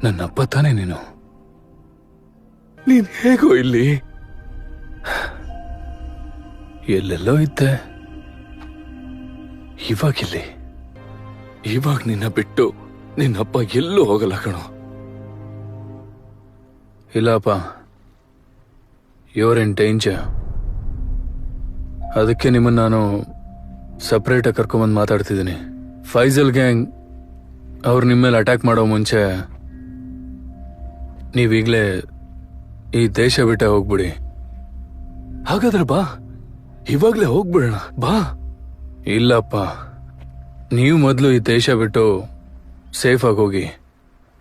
ನನ್ನಪ್ಪ ತಾನೇ ನೀನು. ನೀನ್ ಹೇಗೋ ಇಲ್ಲಿ? ಎಲ್ಲೆಲ್ಲೋ ಇದ್ದೆ, ಇವಾಗಿಲ್ಲಿ. ಇವಾಗ ನಿನ್ನ ಬಿಟ್ಟು ನಿನ್ನಪ್ಪ ಎಲ್ಲೂ ಹೋಗಲ್ಲ ಕಣೋ. ಇಲ್ಲಪ್ಪ, ಯುವರ್ ಇನ್ ಡೇಂಜರ್. ಅದಕ್ಕೆ ನಿಮ್ಮನ್ನ ನಾನು ಸಪ್ರೇಟಾಗಿ ಕರ್ಕೊಂಬಂದು ಮಾತಾಡ್ತಿದ್ದೀನಿ. ಫೈಜಲ್ ಗ್ಯಾಂಗ್ ಅವ್ರು ನಿಮ್ಮ ಮೇಲೆ ಅಟ್ಯಾಕ್ ಮಾಡೋ ಮುಂಚೆ ನೀವೀಗಲೇ ಈ ದೇಶ ಬಿಟ್ಟೆ ಹೋಗ್ಬಿಡಿ. ಹಾಗಾದ್ರೆ ಬಾ, ಇವಾಗ್ಲೇ ಹೋಗ್ಬಿಡೋಣ ಬಾ. ಇಲ್ಲಪ್ಪ, ನೀವು ಮೊದಲು ಈ ದೇಶ ಬಿಟ್ಟು ಸೇಫ್ ಆಗಿ ಹೋಗಿ.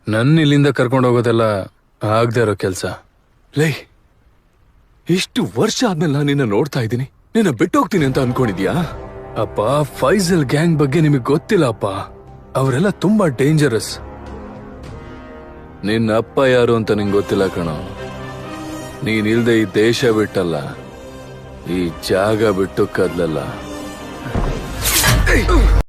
ನನ್ನ ಇಲ್ಲಿಂದ ಕರ್ಕೊಂಡು ಹೋಗೋದೆಲ್ಲ ಆಗದೆ ಇರೋ ಕೆಲಸ. ಲೈ, ಇಷ್ಟು ವರ್ಷ ಆದ್ಮೇಲೆ ನಾನು ನಿನ್ನ ನೋಡ್ತಾ ಇದ್ದೀನಿ. ನಿನ್ನ ಬಿಟ್ಟು ಹೋಗ್ತೀನಿ ಅಂತ ಅನ್ಕೊಂಡಿದ್ಯಾ? ಅಪ್ಪ, ಫೈಜಲ್ ಗ್ಯಾಂಗ್ ಬಗ್ಗೆ ನಿಮಗೆ ಗೊತ್ತಿಲ್ಲ ಅಪ್ಪ. ಅವರೆಲ್ಲ ತುಂಬಾ ಡೇಂಜರಸ್. ನಿನ್ನ ಅಪ್ಪ ಯಾರು ಅಂತ ನಿಂಗೆ ಗೊತ್ತಿಲ್ಲ ಕಣೋ. ನೀನಿಲ್ದೆ ಈ ದೇಶ ಬಿಟ್ಟಲ್ಲ, ಈ ಜಾಗ ಬಿಟ್ಟು ಕದ್ಲಲ್ಲ.